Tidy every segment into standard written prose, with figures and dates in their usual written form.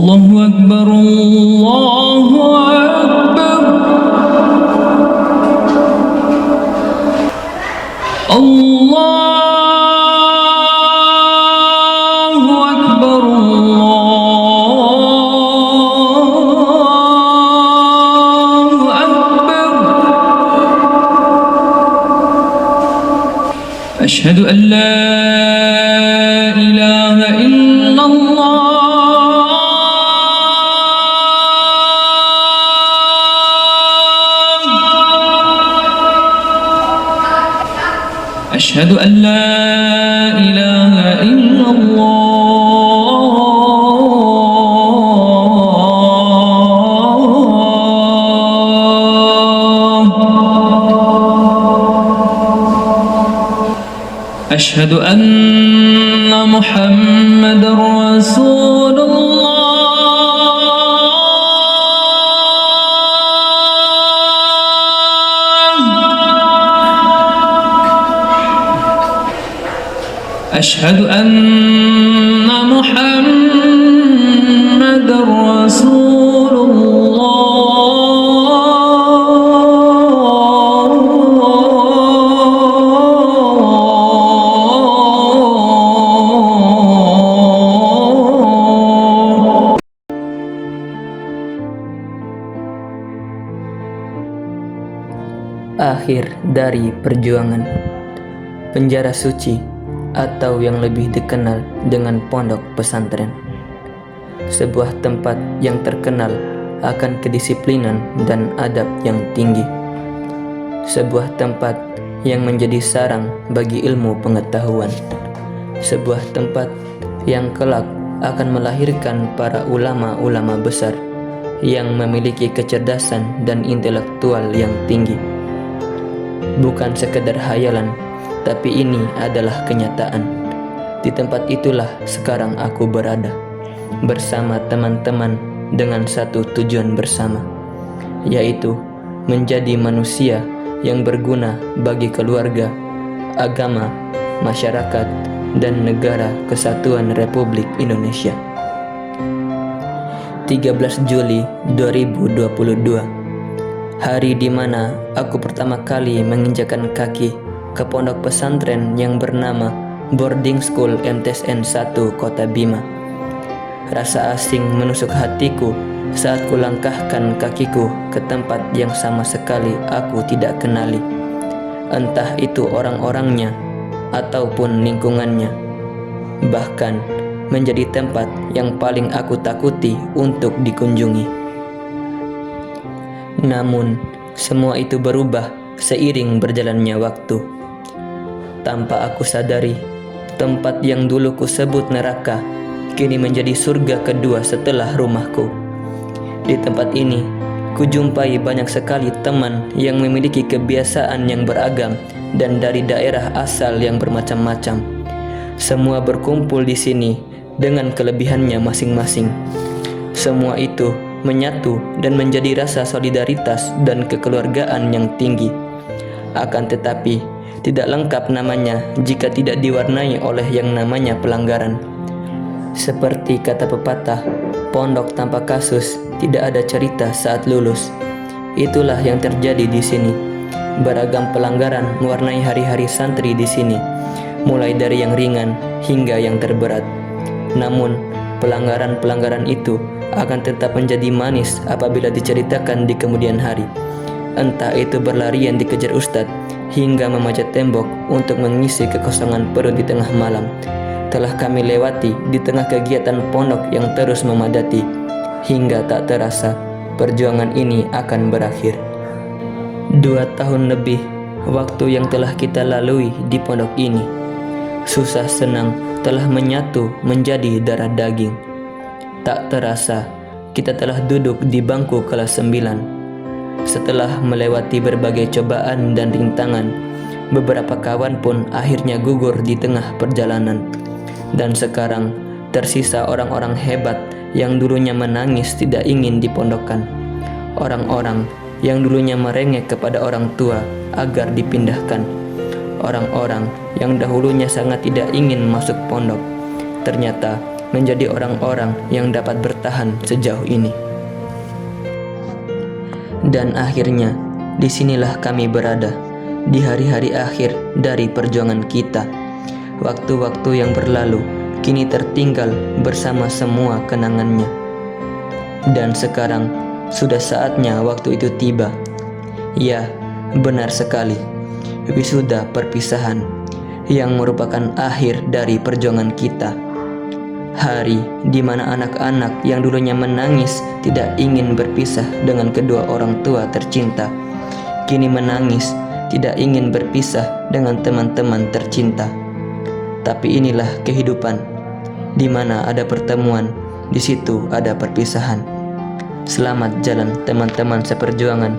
الله أكبر الله أكبر الله أكبر الله أكبر أشهد أن لا إله إلا الله أشهد أن لا إله إلا الله أشهد أن محمد رسول الله أشهد أن محمد رسول الله. Akhir dari perjuangan. Penjara suci, atau yang lebih dikenal dengan pondok pesantren, sebuah tempat yang terkenal akan kedisiplinan dan adab yang tinggi, sebuah tempat yang menjadi sarang bagi ilmu pengetahuan, sebuah tempat yang kelak akan melahirkan para ulama-ulama besar yang memiliki kecerdasan dan intelektual yang tinggi. Bukan sekedar hayalan, tapi ini adalah kenyataan. Di tempat itulah sekarang aku berada, bersama teman-teman dengan satu tujuan bersama, yaitu menjadi manusia yang berguna bagi keluarga, agama, masyarakat, dan negara Kesatuan Republik Indonesia. 13 Juli 2022, hari di mana aku pertama kali menginjakan kaki ke pondok pesantren yang bernama Boarding School MTSN 1 Kota Bima. Rasa asing menusuk hatiku saat kulangkahkan kakiku ke tempat yang sama sekali aku tidak kenali, entah itu orang-orangnya ataupun lingkungannya, bahkan menjadi tempat yang paling aku takuti untuk dikunjungi. Namun, semua itu berubah seiring berjalannya waktu. Tanpa aku sadari, tempat yang dulu kusebut neraka kini menjadi surga kedua setelah rumahku. Di tempat ini, kujumpai banyak sekali teman yang memiliki kebiasaan yang beragam dan dari daerah asal yang bermacam-macam. Semua berkumpul di sini dengan kelebihannya masing-masing. Semua itu menyatu dan menjadi rasa solidaritas dan kekeluargaan yang tinggi. Akan tetapi, tidak lengkap namanya jika tidak diwarnai oleh yang namanya pelanggaran. Seperti kata pepatah, pondok tanpa kasus tidak ada cerita saat lulus. Itulah yang terjadi di sini. Beragam pelanggaran mewarnai hari-hari santri di sini, mulai dari yang ringan hingga yang terberat. Namun, pelanggaran-pelanggaran itu akan tetap menjadi manis apabila diceritakan di kemudian hari. Entah itu berlarian dikejar ustadz hingga memanjat tembok untuk mengisi kekosongan perut di tengah malam, telah kami lewati di tengah kegiatan pondok yang terus memadati, hingga tak terasa perjuangan ini akan berakhir. 2 tahun lebih waktu yang telah kita lalui di pondok ini. Susah senang telah menyatu menjadi darah daging. Tak terasa kita telah duduk di bangku kelas 9. Setelah melewati berbagai cobaan dan rintangan, beberapa kawan pun akhirnya gugur di tengah perjalanan. Dan sekarang tersisa orang-orang hebat yang dulunya menangis tidak ingin dipondokkan. Orang-orang yang dulunya merengek kepada orang tua agar dipindahkan. Orang-orang yang dahulunya sangat tidak ingin masuk pondok, ternyata menjadi orang-orang yang dapat bertahan sejauh ini. Dan akhirnya, disinilah kami berada, di hari-hari akhir dari perjuangan kita. Waktu-waktu yang berlalu kini tertinggal bersama semua kenangannya. Dan sekarang sudah saatnya waktu itu tiba. Ya, benar sekali, wisuda perpisahan yang merupakan akhir dari perjuangan kita. Hari di mana anak-anak yang dulunya menangis tidak ingin berpisah dengan kedua orang tua tercinta, kini menangis tidak ingin berpisah dengan teman-teman tercinta. Tapi inilah kehidupan, di mana ada pertemuan, di situ ada perpisahan. Selamat jalan teman-teman seperjuangan.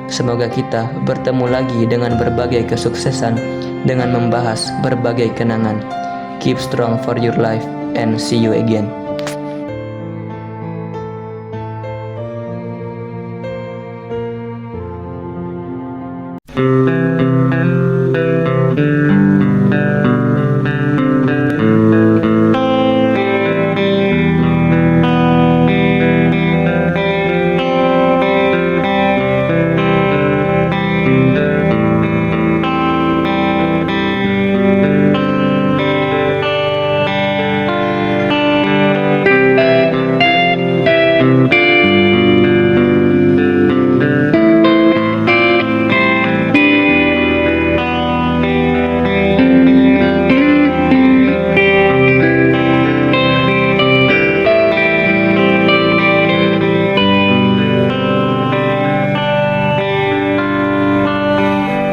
Semoga kita bertemu lagi dengan berbagai kesuksesan, dengan membahas berbagai kenangan. Keep strong for your life and see you again.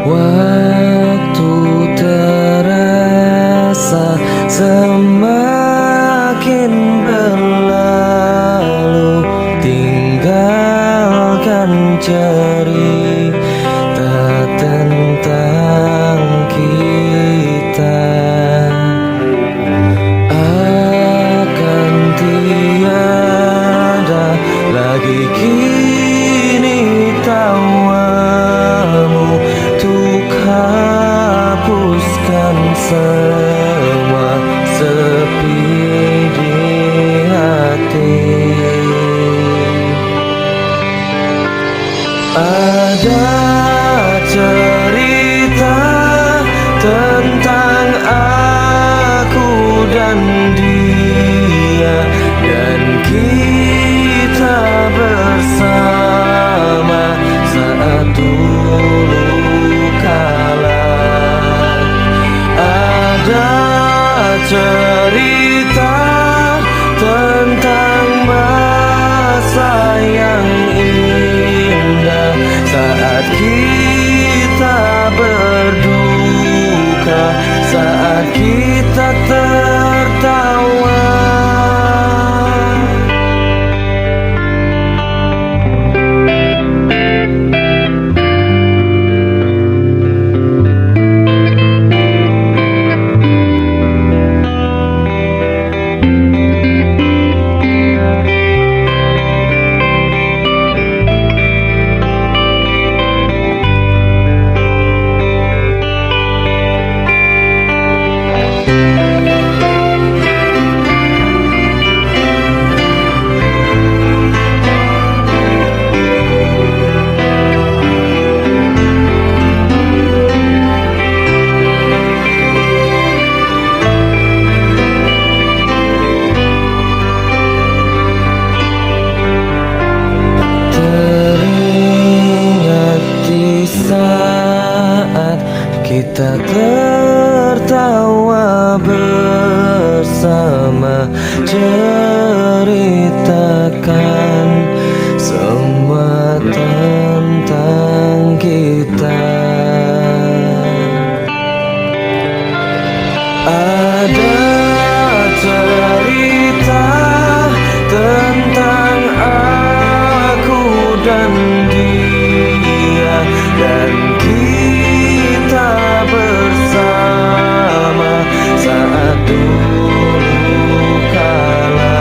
Waktu terasa semakin berlalu, tinggalkan cerita tentang kita. Akan tiada lagi kini tawamu untuk hapuskan semua sepi di hati. Ada cerita tentang aku dan dia, dan kita bersama saat dulu kala. Ada cerita tentang masa yang indah saat kita berduka, saat kita tertawa. Saat kita tertawa bersama, ceritakan semua tentang kita. Ada cerita tentang aku dan dia, dan kita bersama saat dulu kala.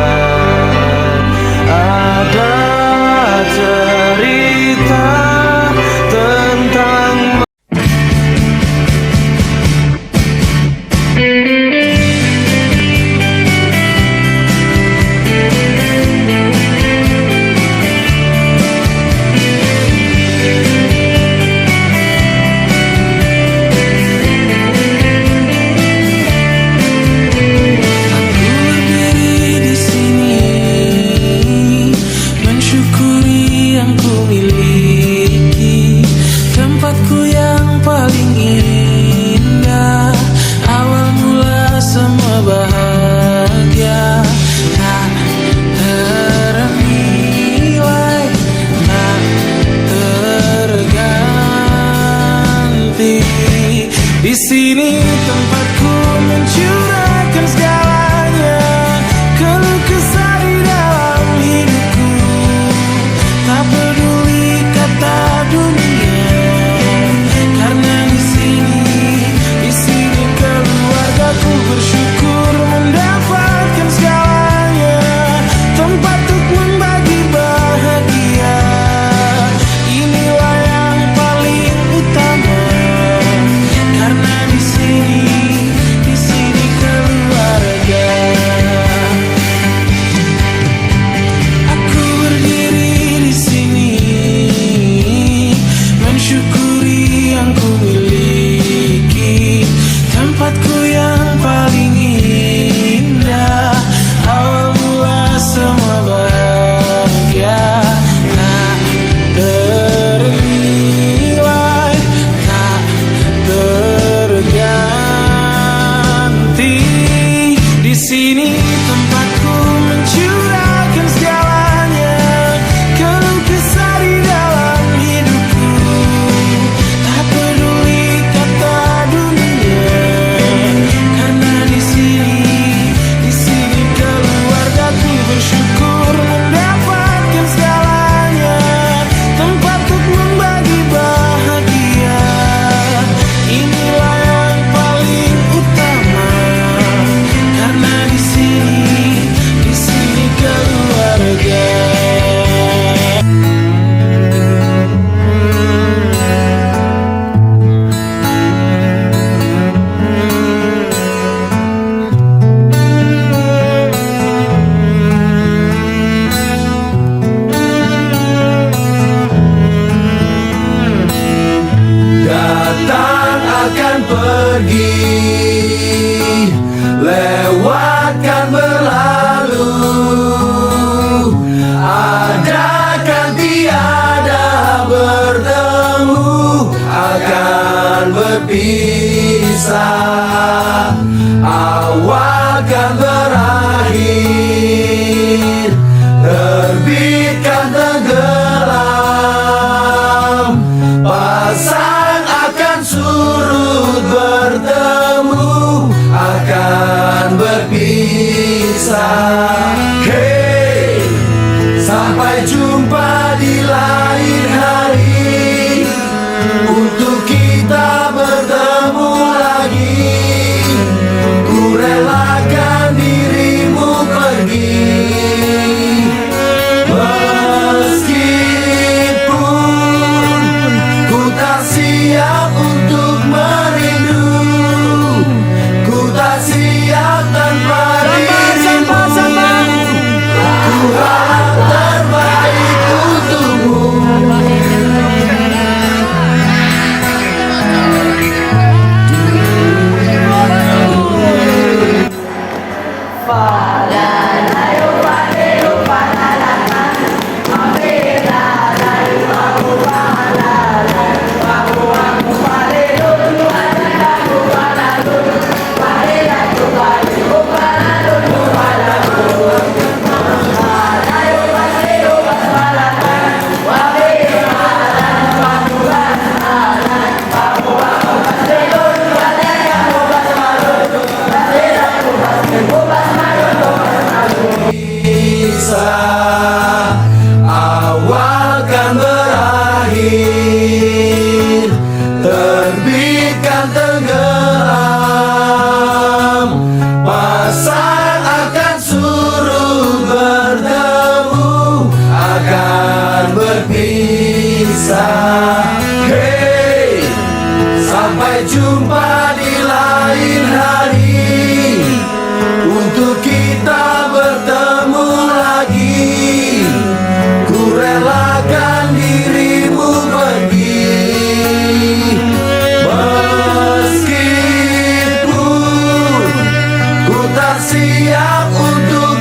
sini tempatku mencurahkan segalanya, keluh kesah di dalam hidupku. Tak peduli kata dunia, karena di sini keluargaku bersyukur mendapatkan segalanya, tempat untuk membagi bahagia. Inilah yang paling utama, karena di sini keluarga. Datang akan pergi, lewatkan berlalu, ada kan tiada bertemu, akan berpisah, awal kan berakhir, terbitkan tenggelam, pasang akan surut bertemu, akan berpisah. Hey, sampai jumpa di lain hari, untuk kita bertemu lagi. Ku relakan dirimu pergi, meskipun ku tak siap untuk merindu, ku tak siap tanpa dirimu. Ku harap terbaik untukmu. Awal kan berakhir, terbitkan tenggelam, pasang akan surut bertemu, akan berpisah. Hey, sampai jumpa di lain hari, untuk kita bertemu lagi. Ku relakan dirimu pergi, meskipun ku tak siap untuk